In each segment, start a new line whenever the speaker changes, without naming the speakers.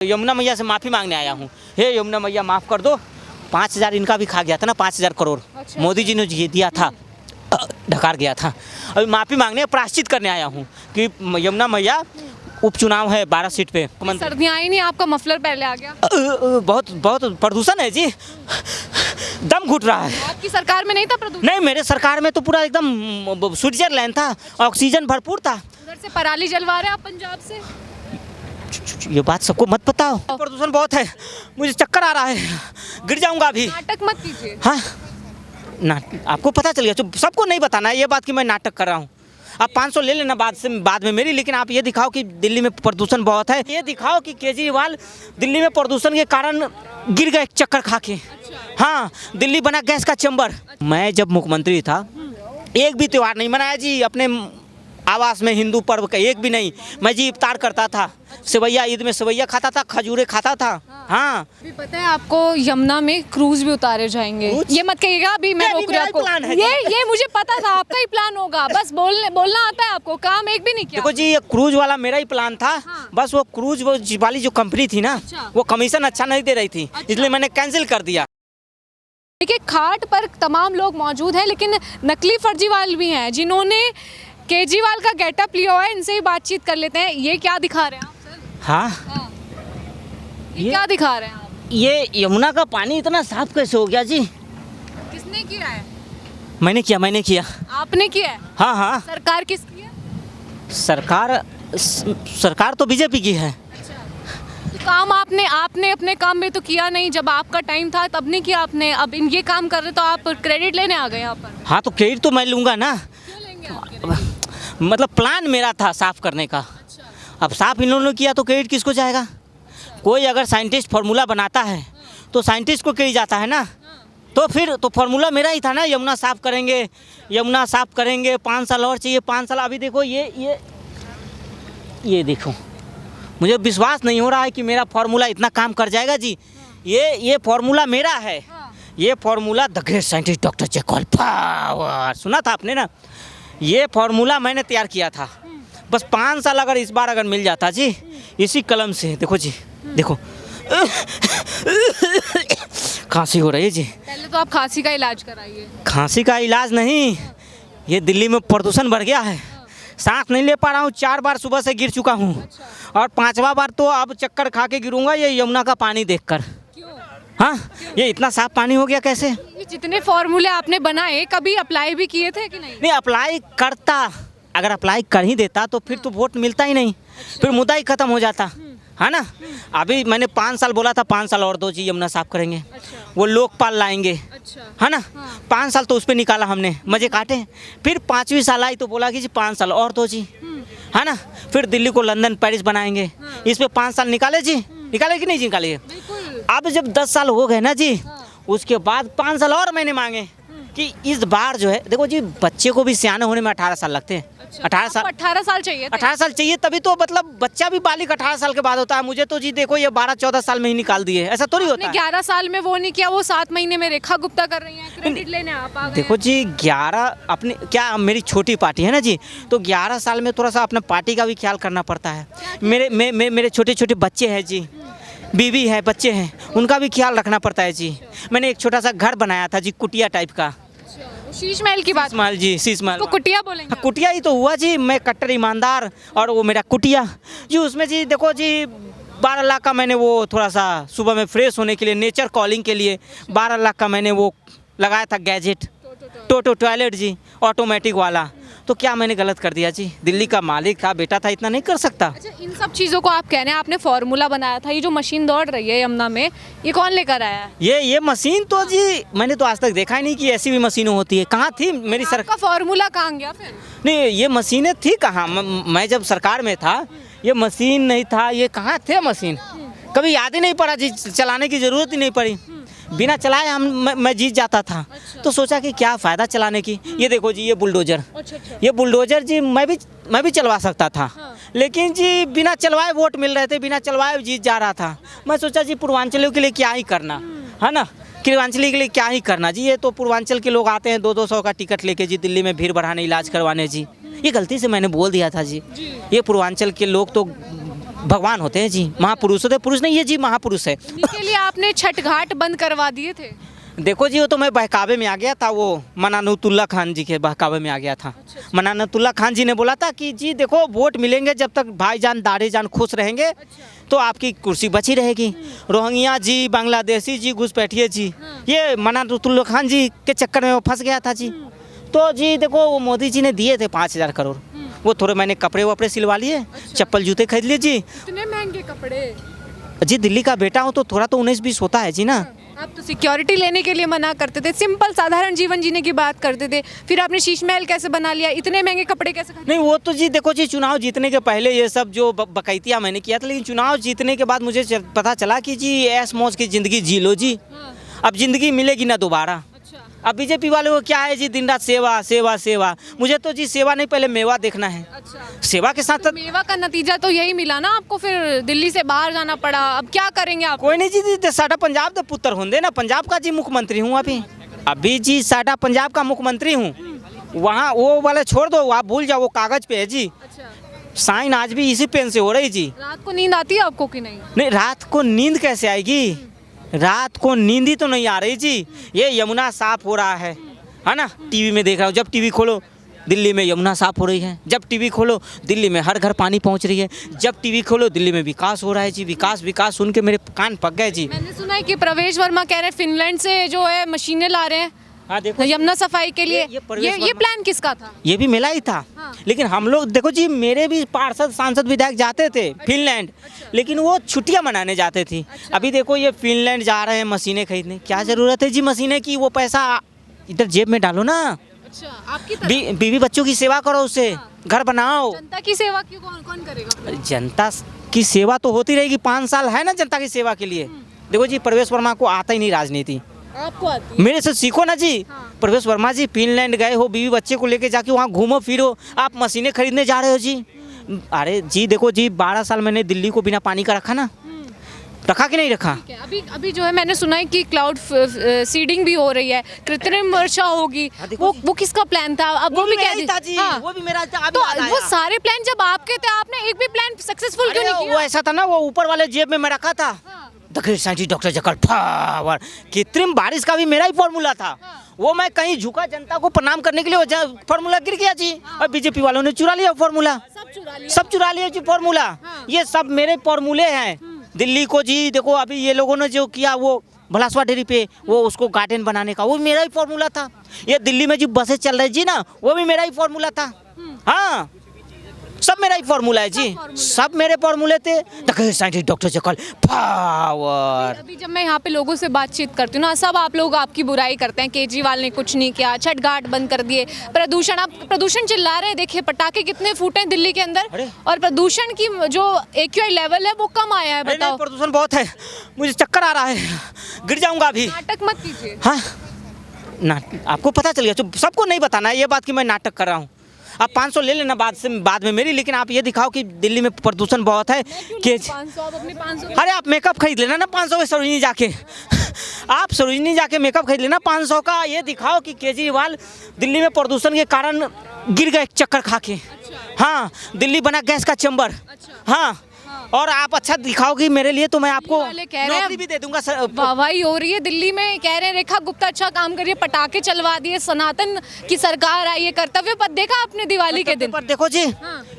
यमुना मैया से माफ़ी मांगने आया हूँ। हे यमुना मैया माफ़ कर दो, 5,000 इनका भी खा गया था ना, 5,000 करोड़।
अच्छा।
मोदी जी ने ये दिया था, ढकार गया था। अभी माफ़ी मांगने प्रायश्चित करने आया हूँ कि यमुना मैया उपचुनाव है 12 सीट पे।
सर्दियाँ आई नहीं, आपका मफलर पहले आ गया।
बहुत बहुत प्रदूषण है जी, दम घुट रहा है।
आपकी सरकार में नहीं था प्रदूषण?
नहीं, मेरे सरकार में तो पूरा एकदम स्विट्जरलैंड था, ऑक्सीजन भरपूर था।
उधर से पराली जलवा रहे हैं आप पंजाब से।
ये बात सबको मत बताओ, प्रदूषण बहुत है, मुझे चक्कर आ रहा है, गिर जाऊंगा अभी।
नाटक मत कीजिए।
हाँ ना, आपको पता चल गया, तो सबको नहीं बताना है ये बात कि मैं नाटक कर रहा हूँ। आप 500 ले लेना बाद में मेरी, लेकिन आप ये दिखाओ कि दिल्ली में प्रदूषण बहुत है। ये दिखाओ कि केजरीवाल दिल्ली में प्रदूषण के कारण गिर गए चक्कर खा के। हाँ, दिल्ली बना गैस का चैम्बर। मैं जब मुख्यमंत्री था एक भी त्यौहार नहीं मनाया जी, अपने आवास में हिंदू पर्व का एक भी नहीं। मैं जी इफ्तार करता था, सेवैया, ईद में सेवैया खाता था, खजूरें खाता था। हाँ,
अभी पता है आपको यमुना में क्रूज भी उतारे जाएंगे। ये मत कहिएगा, अभी मैं रोक रही हूँ आपको। ये मुझे पता था आपका ही प्लान होगा, बस बोलना आता है आपको, काम एक भी नहीं किया।
देखो जी, ये क्रूज वाला मेरा ही प्लान था।
हाँ।
बस वो क्रूज वाली जो कंपनी थी ना,
अच्छा।
वो कमीशन अच्छा नहीं दे रही थी, इसलिए मैंने कैंसिल कर दिया।
देखिए, खाट पर तमाम लोग मौजूद हैं, लेकिन नकली फर्जीवाल भी हैं जिन्होंने केजरीवाल का गेटअप लिया हुआ है। इनसे ही बातचीत कर लेते हैं। ये क्या दिखा रहे हैं आप सर?
हाँ,
ये क्या दिखा रहे हैं आप?
ये यमुना का पानी इतना साफ कैसे हो गया जी?
किसने किया है?
मैंने किया।
आपने किया है?
हाँ हाँ,
सरकार किसकी है?
सरकार तो बीजेपी की है।
काम आपने अपने काम में तो किया नहीं, जब आपका टाइम था तब नहीं किया आपने। अब ये काम कर रहे तो आप क्रेडिट लेने आ गए यहाँ पर।
हाँ, तो क्रेडिट तो मैं लूँगा ना,
क्यों लेंगे आप क्रेडिट?
मतलब प्लान मेरा था साफ करने का। अब साफ इन लोगों ने किया तो क्रेडिट किसको जाएगा? कोई अगर साइंटिस्ट फार्मूला बनाता है तो साइंटिस्ट को क्रेडिट जाता है ना। तो फिर तो फार्मूला मेरा ही था ना, यमुना साफ करेंगे 5 साल और चाहिए, 5 साल। अभी देखो ये देखो, मुझे विश्वास नहीं हो रहा है कि मेरा फार्मूला इतना काम कर जाएगा जी। ये फार्मूला मेरा है। ये formula the great scientist doctor Jacob power, सुना था आपने ना? ये फार्मूला मैंने तैयार किया था। बस 5 साल अगर इस बार अगर मिल जाता जी, इसी कलम से। देखो जी, देखो खांसी हो रही है जी।
पहले तो आप खांसी का इलाज कराइए।
खांसी का इलाज नहीं, ये दिल्ली में प्रदूषण बढ़ गया है, सांस नहीं ले पा रहा हूँ। 4 बार सुबह से गिर चुका हूँ और 5वां बार तो अब चक्कर खा के गिरूंगा ये यमुना का पानी देखकर। हाँ, ये इतना साफ पानी हो गया कैसे?
ये जितने फॉर्मूले आपने बनाए, कभी अप्लाई भी किए थे कि नहीं?
नहीं, अप्लाई करता, अगर अप्लाई कर ही देता तो फिर तो वोट मिलता ही नहीं, फिर मुद्दा ही खत्म हो जाता है ना। अभी मैंने 5 साल बोला था, 5 साल और दो जी, यमुना साफ करेंगे। वो लोकपाल लाएंगे, है ना। 5 साल तो उस पर निकाला हमने, मजे काटे। फिर 5वीं साल आई तो बोला कि जी 5 साल और दो जी, है ना। फिर दिल्ली को लंदन पेरिस बनाएंगे, इस पे 5 साल निकाले जी, निकाले कि नहीं जी? निकाले। अब जब 10 साल हो गए ना जी, उसके बाद 5 साल और मैंने मांगे कि इस बार जो है, देखो जी, बच्चे को भी सियाने होने में 18 साल लगते हैं। 18
साल चाहिए थे।
18 साल चाहिए, तभी तो मतलब बच्चा भी बालिग 18 साल के बाद होता है। मुझे तो जी देखो ये 12-14 साल में ही निकाल दिए, ऐसा थोड़ी होता है।
11 साल में वो नहीं किया, वो 7 महीने में रेखा गुप्ता कर रही हैं, क्रेडिट लेने आप आ गए।
देखो जी, 11 अपने क्या, मेरी छोटी पार्टी है ना जी, तो 11 साल में थोड़ा सा अपना पार्टी का भी ख्याल करना पड़ता है। मेरे छोटे छोटे बच्चे हैं जी, बीवी है, बच्चे हैं, उनका भी ख्याल रखना पड़ता है जी। मैंने एक छोटा सा घर बनाया था जी, कुटिया टाइप का।
शीश महल की बात?
शीश महल जी, शीश महल
तो कुटिया बोलेंगे?
कुटिया ही तो हुआ जी, मैं कट्टर ईमानदार और वो मेरा कुटिया जी। उसमें जी देखो जी, 12 लाख का मैंने वो थोड़ा सा सुबह में फ्रेश होने के लिए, नेचर कॉलिंग के लिए 12 लाख का मैंने वो लगाया था गैजेट, टोटो टॉयलेट जी, ऑटोमेटिक वाला। तो क्या मैंने गलत कर दिया जी? दिल्ली का मालिक था, बेटा था, इतना नहीं कर सकता।
अच्छा, इन सब चीज़ों को आप कह रहे हैं, आपने फार्मूला बनाया था। ये जो मशीन दौड़ रही है यमुना में, ये कौन लेकर आया है?
ये मशीन तो जी मैंने तो आज तक देखा ही नहीं कि ऐसी भी मशीनें होती है। कहाँ थी मेरी सरकार?
आपका फार्मूला कहाँ गया फिर?
नहीं, ये मशीनें थी कहाँ? मैं जब सरकार में था ये मशीन नहीं था, ये कहाँ थे मशीन? कभी याद ही नहीं पड़ा जी, चलाने की ज़रूरत ही नहीं पड़ी। बिना चलाए मैं जीत जाता था। तो सोचा कि क्या फ़ायदा चलाने की। ये देखो जी, ये बुलडोज़र, ये बुलडोज़र जी मैं भी चलवा सकता था। लेकिन जी बिना चलवाए वोट मिल रहे थे, बिना चलवाए जीत जा रहा था। मैं सोचा जी पूर्वांचलियों के लिए क्या ही करना, है ना, पूर्वांचली के लिए क्या ही करना जी। ये तो पूर्वांचल के लोग आते हैं 200-200 का टिकट लेके जी दिल्ली में भीड़ बढ़ाने, इलाज करवाने जी। ये गलती से मैंने बोल दिया था जी। ये पूर्वांचल के लोग तो भगवान होते हैं जी, महापुरुष होते हैं, पुरुष नहीं है जी, महापुरुष है।
इनके लिए आपने छठ घाट बंद करवा दिए थे।
देखो जी, वो तो मैं बहकावे में आ गया था, वो मनानुतुल्लाह खान जी के बहकावे में आ गया था। मनानुतुल्लाह खान जी ने बोला था कि जी देखो वोट मिलेंगे जब तक भाईजान दाढ़ीजान खुश रहेंगे तो आपकी कुर्सी बची रहेगी। रोहिंग्या जी, बांग्लादेशी जी, घुसपैठिए जी, ये मनानुतुल्लाह खान जी के चक्कर में वो फंस गया था जी। तो जी देखो वो मोदी जी ने दिए थे 5,000 करोड़, वो थोड़े मैंने कपड़े वपड़े सिलवा लिए, चप्पल जूते खरीद लिए जी।
इतने महंगे कपड़े।
जी दिल्ली का बेटा हूँ तो थोड़ा तो 19-20 होता है जी ना।
आप तो सिक्योरिटी लेने के लिए मना करते थे, सिंपल साधारण जीवन जीने की बात करते थे, फिर आपने शीश महल कैसे बना लिया, इतने महंगे कपड़े कैसे खरीदे?
नहीं वो तो जी देखो जी, चुनाव जीतने के पहले ये सब जो बकैतियाँ मैंने किया था, लेकिन चुनाव जीतने के बाद मुझे पता चला कि जी ऐश मौज की ज़िंदगी जी लो जी, अब ज़िंदगी मिलेगी ना दोबारा। अब बीजेपी वाले को क्या है जी, दिन रात सेवा सेवा सेवा। मुझे तो जी सेवा नहीं, पहले मेवा देखना है। सेवा के साथ
मेवा का नतीजा तो यही मिला ना आपको, फिर दिल्ली से बाहर जाना पड़ा, अब क्या करेंगे आप?
कोई नहीं जी, साडा पंजाब के पुत्र होंगे ना, पंजाब का जी मुख्यमंत्री हूँ अभी जी, साडा पंजाब का मुख्यमंत्री हूँ। वहाँ वो वाले छोड़ दो, आप भूल जाओ, वो कागज पे है जी, साइन आज भी इसी पेन से हो रही जी।
रात को नींद आती है आपको कि नहीं?
नहीं, रात को नींद कैसे आएगी, रात को नींद ही तो नहीं आ रही जी। ये यमुना साफ हो रहा है ना, टीवी में देख रहा हूँ, जब टीवी खोलो दिल्ली में यमुना साफ हो रही है, जब टीवी खोलो दिल्ली में हर घर पानी पहुंच रही है, जब टीवी खोलो दिल्ली में विकास हो रहा है जी। विकास विकास सुन के मेरे कान पक गए जी।
मैंने सुना है कि प्रवेश वर्मा कह रहे हैं फिनलैंड से जो है मशीनें ला रहे हैं।
हाँ देखो,
यमुना सफाई के लिए ये प्लान किसका था?
ये भी मेरा ही था। लेकिन हम लोग देखो जी, मेरे भी पार्षद सांसद विधायक जाते थे फिनलैंड, लेकिन वो छुट्टियां मनाने जाते थे। अभी देखो ये फिनलैंड जा रहे हैं मशीनें खरीदने, क्या जरूरत है जी मशीनें की, वो पैसा इधर जेब में डालो ना।
आपकी
बीवी बच्चों की सेवा करो, उससे घर बनाओ।
जनता की सेवा क्यों कौन करेगा?
जनता की सेवा तो होती रहेगी, 5 साल है ना जनता की सेवा के लिए। देखो जी, प्रवेश वर्मा को आता ही नहीं राजनीति,
आपको आती है?
मेरे से सीखो ना जी। प्रवेश वर्मा जी फिनलैंड गए हो, बीवी बच्चे को लेके जाके वहाँ घूमो फिरो, आप मशीनें खरीदने जा रहे हो जी। अरे जी देखो जी, 12 साल मैंने दिल्ली को बिना पानी का रखा ना, रखा कि नहीं रखा?
अभी जो है मैंने सुना है कि क्लाउड सीडिंग भी हो रही है, कृत्रिम वर्षा होगी, वो किसका प्लान था? अब वो भी कह दी।
वो भी मेरा था।
तो वो सारे प्लान जब आपके थे, आपने एक भी प्लान सक्सेसफुल क्यों नहीं किया?
वो ऐसा था ना, वो ऊपर वाले जेब में मैं रखा था। दक्षिण साइंटिस्ट डॉक्टर जकल पावर, कृत्रिम बारिश का भी मेरा ही फॉर्मूला था। वो मैं कहीं झुका जनता को प्रणाम करने के लिए फॉर्मूला गिर गया जी, और बीजेपी वालों ने चुरा लिया फॉर्मूला, सब चुरा लिया जी फॉर्मूला। ये सब मेरे फॉर्मूले हैं दिल्ली को जी। देखो अभी ये लोगों ने जो किया, वो भलासवा डेरी पे वो उसको गार्डन बनाने का, वो मेरा ही फॉर्मूला था। ये दिल्ली में जो बसें चल रही जी ना, वो भी मेरा ही फॉर्मूला था। हाँ, सब मेरा ही फॉर्मूला है जी, सब मेरे फॉर्मूले थे। Scientist doctor Jekyll power.
अभी जब मैं यहाँ पे लोगों से बातचीत करती हूँ ना, सब आप लोग आपकी बुराई करते हैं, केजरीवाल ने कुछ नहीं किया, छठ घाट बंद कर दिए, प्रदूषण, आप प्रदूषण चिल्ला रहे हैं, देखिए पटाखे कितने फूटे हैं दिल्ली के अंदर, और प्रदूषण की जो AQI लेवल है वो कम आया है। बताओ,
प्रदूषण बहुत है, मुझे चक्कर आ रहा है, गिर जाऊंगा अभी।
नाटक मत कीजिए।
हाँ ना, आपको पता चल गया, सबको नहीं बताना है ये बात कि मैं नाटक कर रहा हूँ। आप 500 ले लेना बाद में मेरी, लेकिन आप ये दिखाओ कि दिल्ली में प्रदूषण बहुत है।
500
अरे आप मेकअप खरीद लेना ना 500 में सरोजनी जाके, आप सरोजनी जाके मेकअप खरीद लेना 500 का। ये दिखाओ कि केजरीवाल दिल्ली में प्रदूषण के कारण गिर गए चक्कर खा के। हाँ, दिल्ली बना गैस का चैम्बर। हाँ, और आप अच्छा दिखाओ कि मेरे लिए, तो मैं आपको नौकरी भी दे दूंगा।
वाहवाही हो रही है दिल्ली में, कह रहे हैं रेखा गुप्ता अच्छा काम करिए, पटाखे चलवा दिए, सनातन की सरकार आई है, कर्तव्य पथ देखा आपने दिवाली के दिन?
पर देखो जी,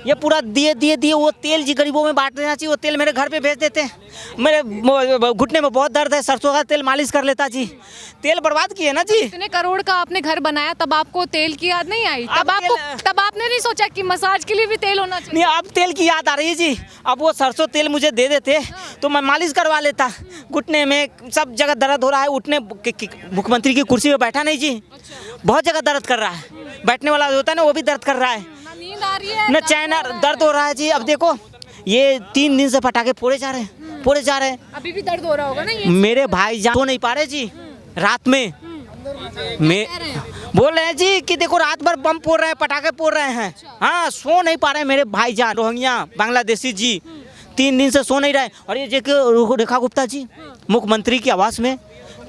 ये पूरा दिए वो तेल जी गरीबों में बांट देना चाहिए, वो तेल मेरे घर पे भेज देते हैं। मेरे घुटने में बहुत दर्द है, सरसों का तेल मालिश कर लेता जी। तेल बर्बाद किए ना जी।
इतने करोड़ का आपने घर बनाया, तब आपको तेल की याद नहीं आई? तब आपने नहीं सोचा कि मसाज के लिए भी तेल होना चाहिए?
नहीं, अब तेल की याद आ रही है जी। अब वो सरसों तेल मुझे दे देते तो मैं मालिश करवा लेता। घुटने में सब जगह दर्द हो रहा है, उठने मुख्यमंत्री की कुर्सी पे बैठा नहीं जी, बहुत जगह दर्द कर रहा है, बैठने वाला होता है ना वो भी दर्द कर रहा है,
नींद आ रही है,
न चैन, दर्द हो रहा है जी। अब देखो ये 3 दिन से पटाखे फोड़े जा रहे हैं,
अभी भी दर्द हो रहा होगा ना ये?
मेरे भाई सो नहीं पा रहे जी रात में। मैं बोल रहे हैं जी कि देखो रात भर बम फोड़ रहे हैं, पटाखे फोड़ रहे हैं। हाँ, सो नहीं पा रहे मेरे भाईजान रोहिंग्या बांग्लादेशी जी, 3 दिन से सो नहीं रहे। और ये देखो रेखा गुप्ता जी मुख्यमंत्री की आवास में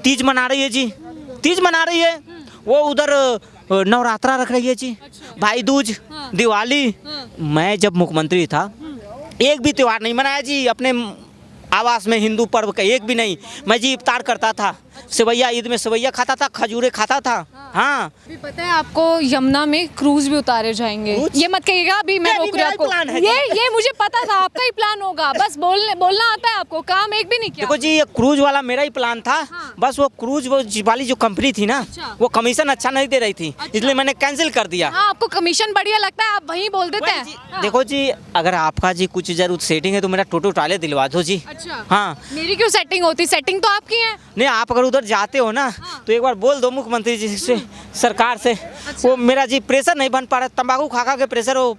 तीज मना रही है जी, तीज मना रही है। वो उधर नवरात्रा रख रही है जी, भाई दूज, दिवाली। मैं जब मुख्यमंत्री था एक भी त्योहार नहीं मनाया जी अपने आवास में, हिंदू पर्व का एक भी नहीं। मैं जी इफ्तार करता था, सेवैया, ईद में सेवैया खाता था, खजूरें खाता था। हाँ
अभी पता है आपको यमुना में क्रूज भी उतारे जाएंगे।
क्रूज?
ये मत कहिएगा, अभी मैं
ये
रोक रही
मेरा
हूँ आपको।
प्लान है।
ये मुझे पता था आपका ही प्लान होगा, बस बोलना आता है आपको, काम एक भी नहीं किया।
देखो जी, ये क्रूज वाला मेरा ही प्लान था।
हाँ।
बस वो क्रूज वाली जो कंपनी थी ना,
अच्छा।
वो कमीशन अच्छा नहीं दे रही थी, इसलिए मैंने कैंसिल कर दिया।
हाँ, आपको कमीशन बढ़िया लगता है, आप वहीं बोल देते
वही
हैं।
जी,
हाँ।
देखो जी, अगर आपका जी कुछ जरूर सेटिंग है तो मेरा टोटो टाले दिलवा दो जी।
अच्छा।
हाँ,
मेरी क्यों सेटिंग होती? सेटिंग तो आपकी है।
नहीं, आप अगर उधर जाते हो ना तो एक बार बोल दो मुख्यमंत्री जी से, सरकार से। वो मेरा जी प्रेशर नहीं बन पा रहा, तंबाकू खा खा के प्रेशर, वो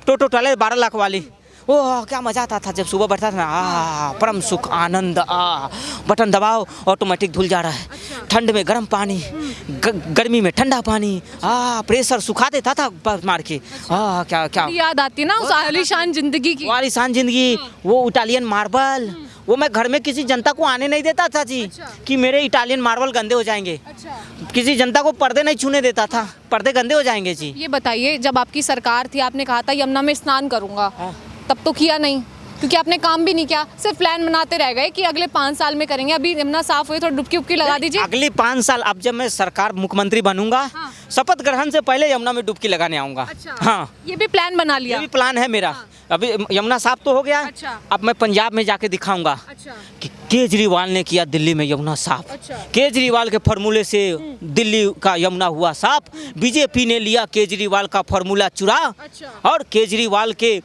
टोटो टाले 12 लाख वाली। ओह क्या मजा आता था जब सुबह बैठता था ना, परम सुख आनंद। बटन दबाओ, ऑटोमेटिक धुल जा रहा है। ठंड में गर्म पानी, गर्मी में ठंडा पानी। प्रेशर सुखा देता था मार के। क्या क्या
याद आती है ना उस आलीशान जिंदगी की।
वालिशान जिंदगी। वो इटालियन मार्बल, वो मैं घर में किसी जनता को आने नहीं देता था जी, कि मेरे इटालियन मार्बल गंदे हो जाएंगे। किसी जनता को पर्दे नहीं छूने देता था, पर्दे गंदे हो जाएंगे जी।
ये बताइए, जब आपकी सरकार थी आपने कहा था यमुना में स्नान करूंगा, तब तो किया नहीं, क्योंकि आपने काम भी नहीं किया, सिर्फ प्लान बनाते रह गए कि अगले 5 साल में करेंगे। अभी यमुना साफ हुई, थोड़ा डुबकी उबकी लगा दीजिए।
अगले 5 साल, अब जब मैं सरकार मुख्यमंत्री बनूंगा, शपथ ग्रहण से पहले यमुना में डुबकी लगाने आऊंगा। हाँ,
ये भी प्लान बना
ये
लिया।
भी प्लान है मेरा। अभी यमुना साफ तो हो गया,
अच्छा।
अब मैं पंजाब में जाके दिखाऊंगा कि केजरीवाल ने किया दिल्ली में यमुना साफ। केजरीवाल के फॉर्मूले से दिल्ली का यमुना हुआ साफ। बीजेपी ने लिया केजरीवाल का फॉर्मूला चुरा, और केजरीवाल के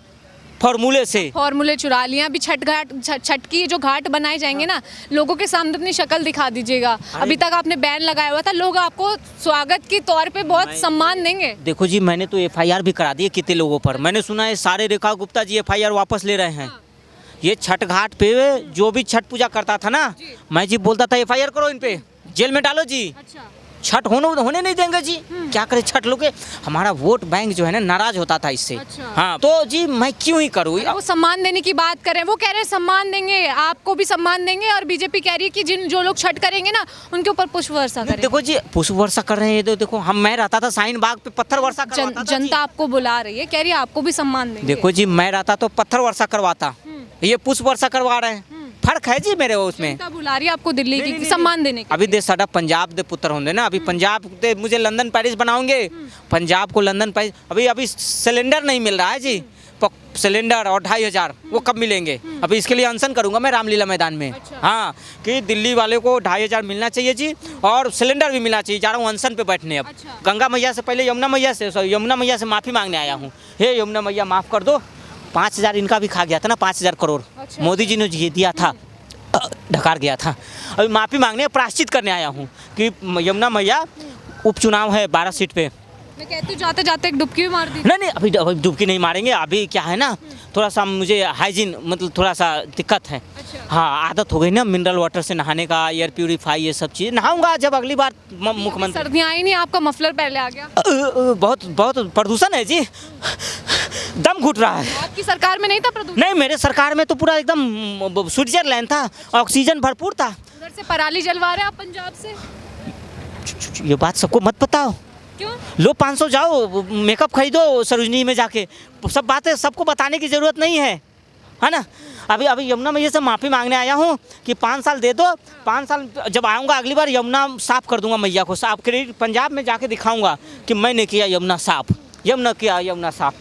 फॉर्मूले से
फॉर्मूले चुरा लिए। अभी छठ की जो घाट बनाए जाएंगे ना, लोगों के सामने अपनी शक्ल दिखा दीजिएगा। अभी तक आपने बैन लगाया हुआ था, लोग आपको स्वागत के तौर पे बहुत सम्मान देंगे।
देखो जी, मैंने तो FIR भी करा दी है कितने लोगों पर। मैंने सुना है सारे रेखा गुप्ता जी FIR वापस ले रहे हैं। ये छठ घाट पे जो भी छठ पूजा करता था ना, मैं जी बोलता था FIR करो, इन पे जेल में डालो जी। छठ होने नहीं देंगे जी। क्या करे छठ लोग के, हमारा वोट बैंक जो है ना नाराज होता था इससे। हाँ, तो जी मैं क्यों ही करूँ।
वो सम्मान देने की बात करें, वो कह रहे हैं सम्मान देंगे, आपको भी सम्मान देंगे, और बीजेपी कह रही है कि जो लोग छठ करेंगे ना उनके ऊपर पुष्प वर्षा करें।
देखो जी, पुष्प वर्षा कर रहे हैं तो देखो, मैं रहता था शाहीन बाग पे, पत्थर वर्षा करवाता था।
जनता आपको बुला रही है, कह रही है आपको भी सम्मान देंगे।
देखो जी, मैं रहता तो पत्थर वर्षा करवाता, ये पुष्प वर्षा करवा रहे हैं। फर्क है जी मेरे उसमें।
जनता बुला रही है आपको दिल्ली की सम्मान देने के।
अभी देश साडा पंजाब दे पुत्र होंगे ना, अभी पंजाब दे मुझे लंदन पेरिस बनाओगे, पंजाब को लंदन पेरिस। अभी सिलेंडर नहीं मिल रहा है जी, सिलेंडर और 2500 वो कब मिलेंगे। अभी इसके लिए अनशन करूंगा मैं रामलीला मैदान में। हाँ, कि दिल्ली वाले को 2500 मिलना चाहिए जी, और सिलेंडर भी मिलना चाहिए। जा रहा हूँ अनशन पे बैठने। अब गंगा मैया से पहले यमुना मैया से माफ़ी मांगने आया हूँ। हे यमुना मैया, माफ़ कर दो। 5000 इनका भी खा गया था ना, 5000 करोड़ मोदी जी ने दिया था, ढकार गया था। अभी माफ़ी मांगने, प्रायश्चित करने आया हूँ कि यमुना मैया, उपचुनाव है 12 सीट पे।
मैं कहती हूँ जाते जाते एक डुबकी भी मार दी।
नहीं, अभी डुबकी नहीं मारेंगे। अभी क्या है ना, थोड़ा सा मुझे हाइजीन, मतलब थोड़ा सा दिक्कत है। हाँ, आदत हो गई ना मिनरल वाटर से नहाने का, एयर प्यूरीफाई, ये सब चीज़ नहाऊंगा जब अगली बार मुख्यमंत्री।
सर्दियाँ आई नहीं, आपका मफलर पहले आ गया।
बहुत प्रदूषण है जी, दम घुट रहा है।
आपकी सरकार में नहीं था प्रदूषण?
नहीं, मेरे सरकार में तो पूरा एकदम स्विट्जरलैंड था, ऑक्सीजन भरपूर था।
उधर से पराली जलवा रहे हैं आप पंजाब से।
ये बात सबको मत बताओ।
क्यों?
लो 500 जाओ, मेकअप खरीदो सरोजनी में जाके, सब बातें सबको बताने की ज़रूरत नहीं है ना। अभी यमुना मैया से माफ़ी मांगने आया हूँ कि 5 साल दे दो। 5 साल जब आऊँगा अगली बार, यमुना साफ़ कर दूंगा मैया को, साफ क्रेडिट पंजाब में जाके दिखाऊंगा कि मैंने किया यमुना साफ़, यमुना साफ़।